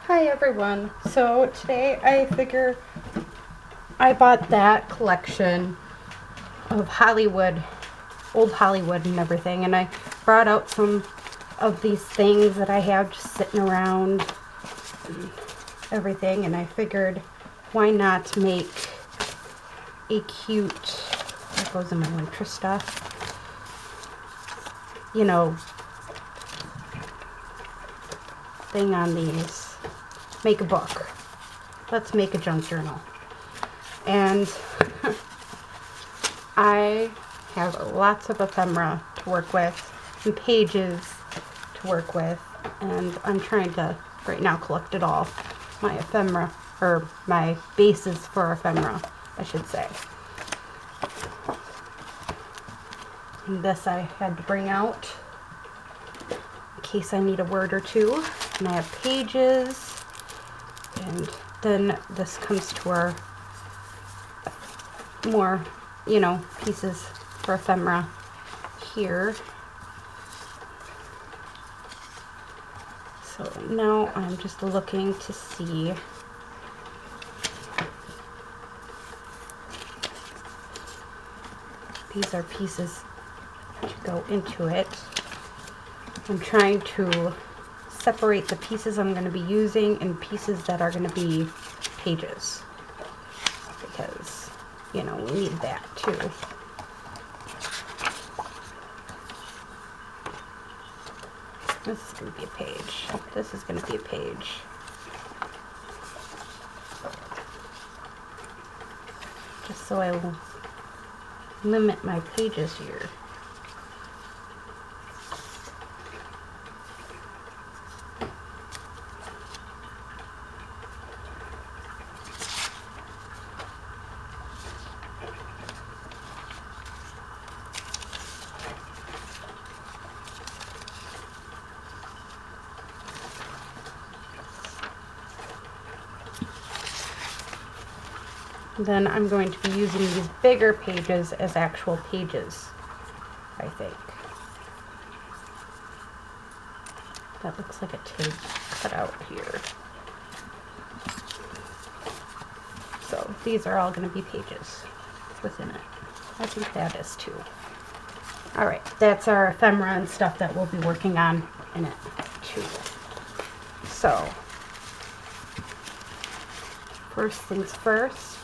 Hi everyone. So today I figure I bought that collection of Hollywood, old Hollywood and everything, and I brought out some of these things that I have just sitting around and everything, and I figured why not make a cute, that goes in my winter stuff, you know, thing on these. Make a book. Let's make a junk journal. And I have lots of ephemera to work with and pages to work with, and I'm trying to right now collect it all. My ephemera, or my bases for ephemera, I should say. And this I had to bring out in case I need a word or two. And I have pages. And then this comes to our more, pieces for ephemera here. So now I'm just looking to see these are pieces to go into it. I'm trying to separate the pieces I'm going to be using and pieces that are going to be pages, because we need that too. This is going to be a page. This is going to be a page. Just so I will limit my pages here. Then I'm going to be using these bigger pages as actual pages, I think. That looks like a tag cut out here. So these are all going to be pages within it. I think that is too. Alright, that's our ephemera and stuff that we'll be working on in it too. So, first things first,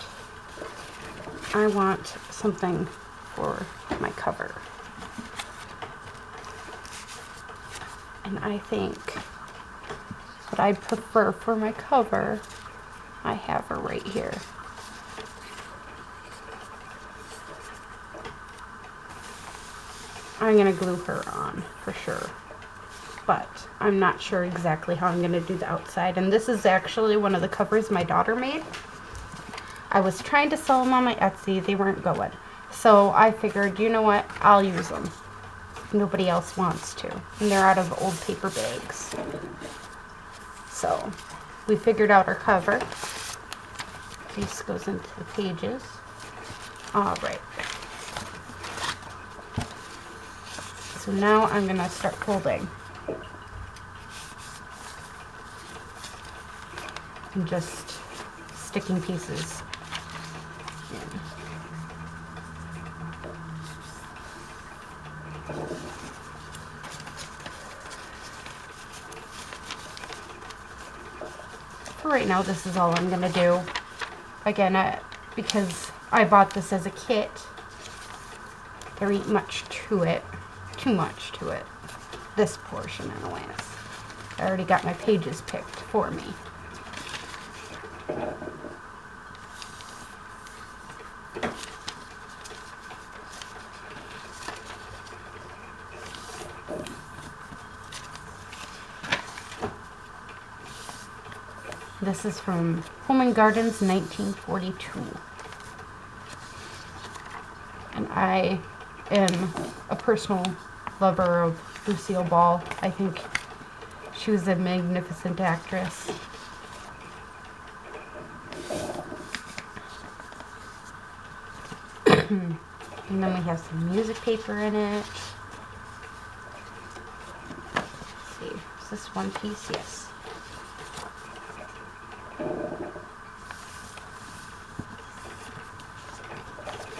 I want something for my cover. And I think what I prefer for my cover, I have her right here. I'm going to glue her on for sure, but I'm not sure exactly how I'm going to do the outside. And this is actually one of the covers my daughter made. I was trying to sell them on my Etsy. They weren't going. So I figured, you know what? I'll use them. Nobody else wants to. And they're out of old paper bags. So we figured out our cover. This goes into the pages. All right. So now I'm going to start folding. And just sticking pieces in. For right now, this is all I'm going to do. Again, because I bought this as a kit, there ain't much to it. Too much to it. This portion anyways. I already got my pages picked for me. This is from Home and Gardens 1942. And I am a personal lover of Lucille Ball. I think she was a magnificent actress. And then we have some music paper in it. Let's see, is this one piece? Yes.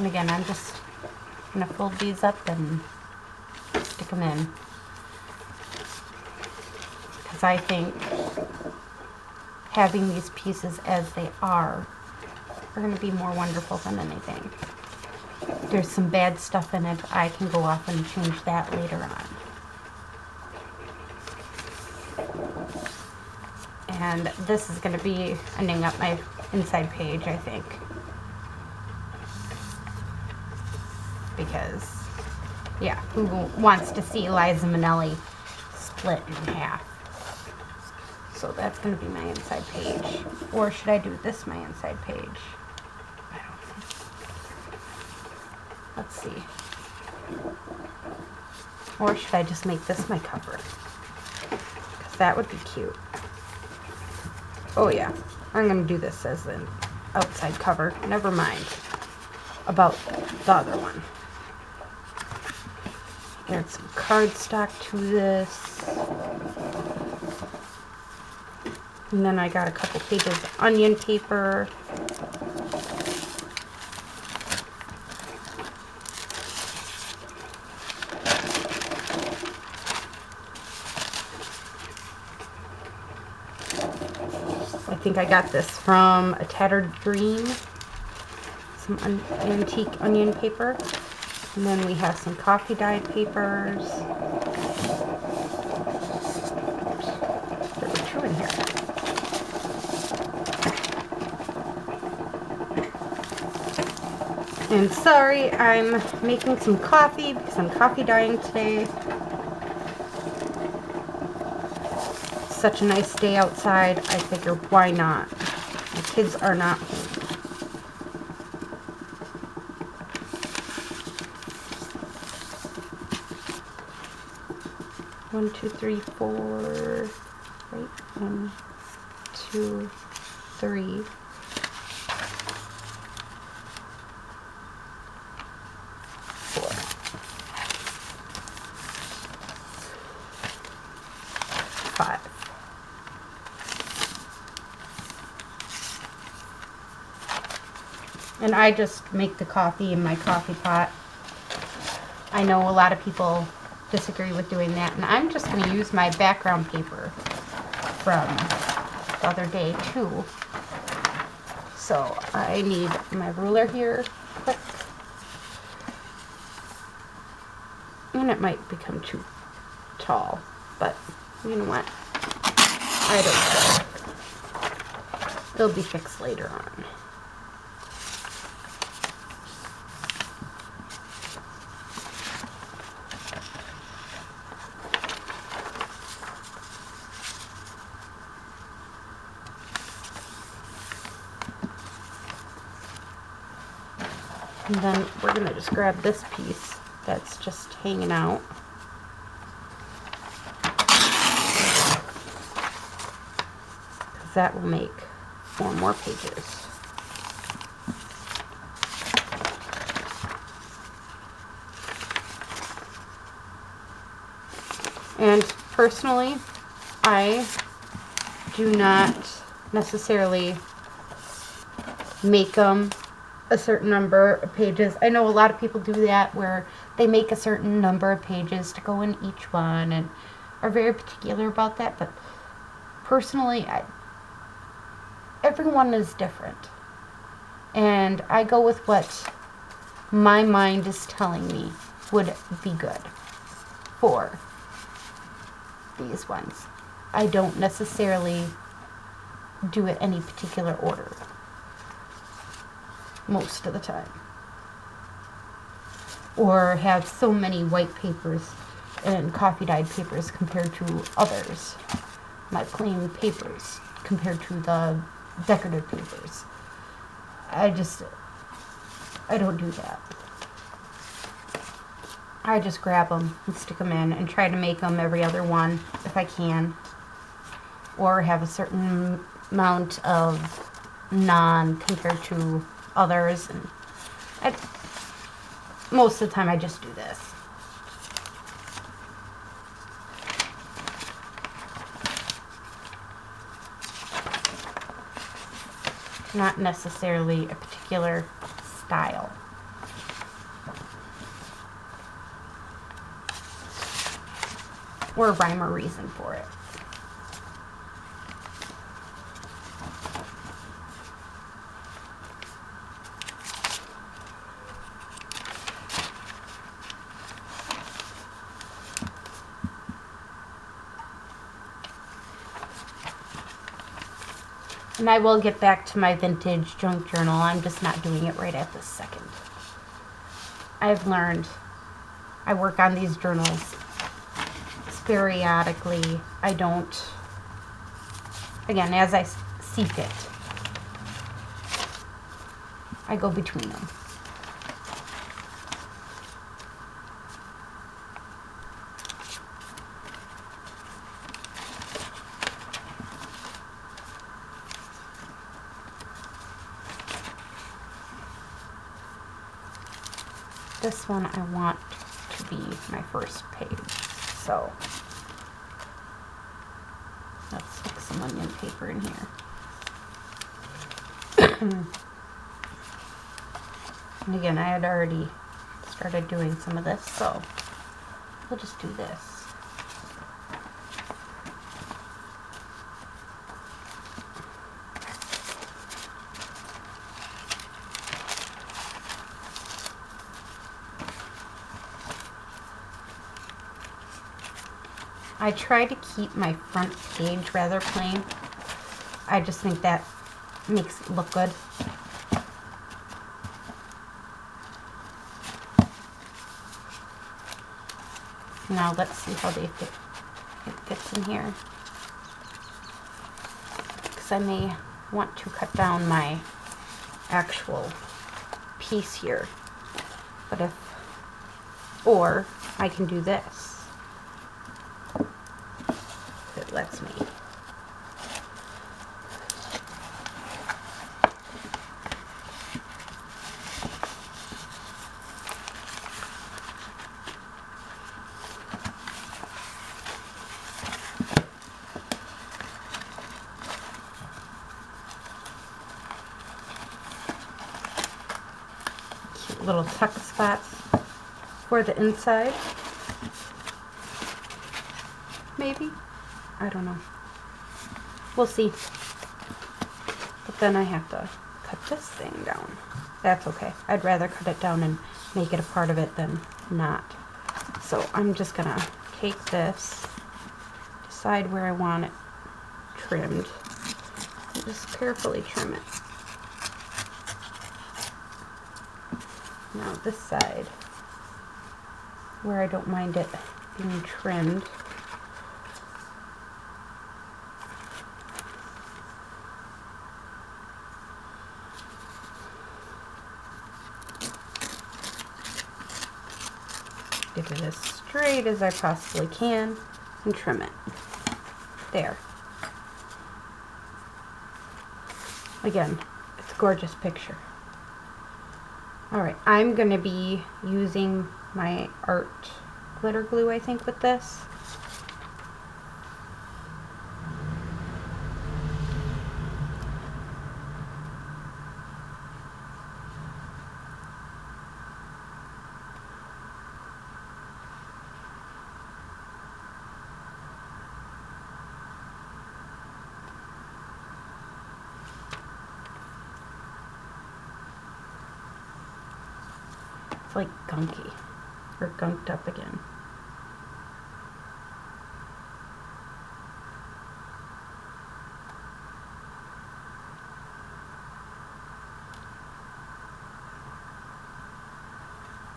And again, I'm just going to fold these up and stick them in. Because I think having these pieces as they are going to be more wonderful than anything. There's some bad stuff in it. I can go off and change that later on. And this is going to be ending up my inside page, I think. Because, yeah, who wants to see Liza Minnelli split in half? So that's going to be my inside page. Or should I do this my inside page? I don't know. Let's see. Or should I just make this my cover? Because that would be cute. Oh yeah, I'm going to do this as an outside cover. Never mind about the other one. Add some cardstock to this. And then I got a couple pages of onion paper. I think I got this from A Tattered Dream. Some antique onion paper. And then we have some coffee dyed papers. There were two in here. And sorry, I'm making some coffee because I'm coffee dyeing today. Such a nice day outside, I figure why not? My kids are not home. One, two, three, four. Right? 1, 2, 3. 4. 5. And I just make the coffee in my coffee pot. I know a lot of people disagree with doing that, and I'm just going to use my background paper from the other day too. So I need my ruler here quick. And it might become too tall, but you know what? I don't care. It'll be fixed later on. And then we're going to just grab this piece that's just hanging out. Because that will make 4 more pages. And personally, I do not necessarily make them a certain number of pages. I know a lot of people do that where they make a certain number of pages to go in each one and are very particular about that, but personally, everyone is different. And I go with what my mind is telling me would be good for these ones. I don't necessarily do it any particular order most of the time, or have so many white papers and coffee dyed papers compared to others, my plain papers compared to the decorative papers. I don't do that. I just grab them and stick them in and try to make them every other one if I can, or have a certain amount of non compared to others, and most of the time I just do this. Not necessarily a particular style. or a rhyme or reason for it. And I will get back to my vintage junk journal. I'm just not doing it right at this second. I've learned I work on these journals periodically. I don't, again, as I see fit, I go between them. This one I want to be my first page, so let's stick some onion paper in here. And again, I had already started doing some of this, so we'll just do this. I try to keep my front page rather plain. I just think that makes it look good. Now let's see how they fit. It fits in here. Because I may want to cut down my actual piece here. But or I can do this. It lets me. Cute little tuck spots for the inside. Maybe. I don't know. We'll see. But then I have to cut this thing down. That's okay. I'd rather cut it down and make it a part of it than not. So I'm just gonna take this, decide where I want it trimmed, and just carefully trim it. Now this side, where I don't mind it being trimmed, get it as straight as I possibly can and trim it. There. Again, it's a gorgeous picture. Alright, I'm going to be using my art glitter glue, I think, with this. It's like gunky, or gunked up again.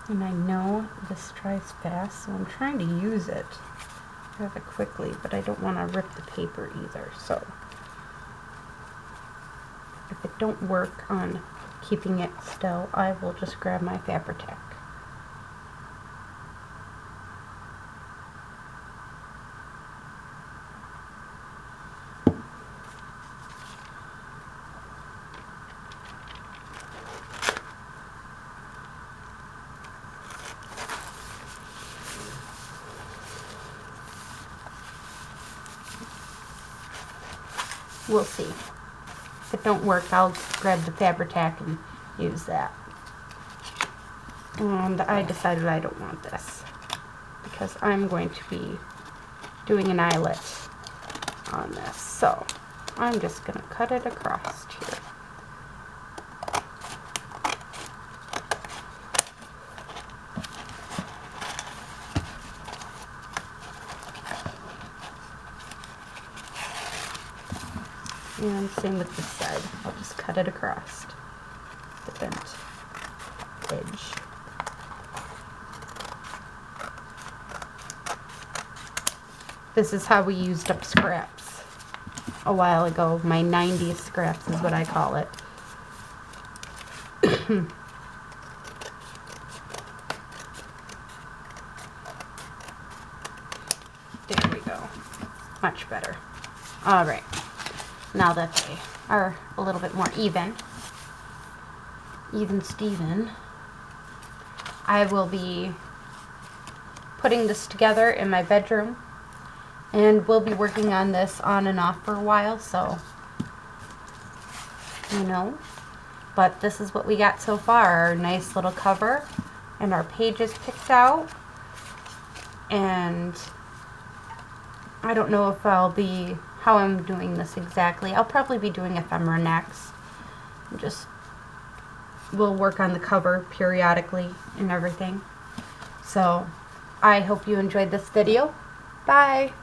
And I know this dries fast, so I'm trying to use it rather quickly, but I don't want to rip the paper either, so if it don't work on keeping it still, I will just grab my Fabri-Tac. We'll see. If it don't work, I'll grab the Fabri-Tac and use that. And I decided I don't want this because I'm going to be doing an eyelet on this. So I'm just going to cut it across here. And same with this side. I'll just cut it across the bent edge. This is how we used up scraps a while ago. My 90s scraps is what I call it. There we go. Much better. Alright. Now that they are a little bit more even Steven, I will be putting this together in my bedroom, and we'll be working on this on and off for a while, so you know. But this is what we got so far. Our nice little cover and our pages picked out, and I don't know if how I'm doing this exactly. I'll probably be doing ephemera next. We'll work on the cover periodically and everything. So I hope you enjoyed this video. Bye!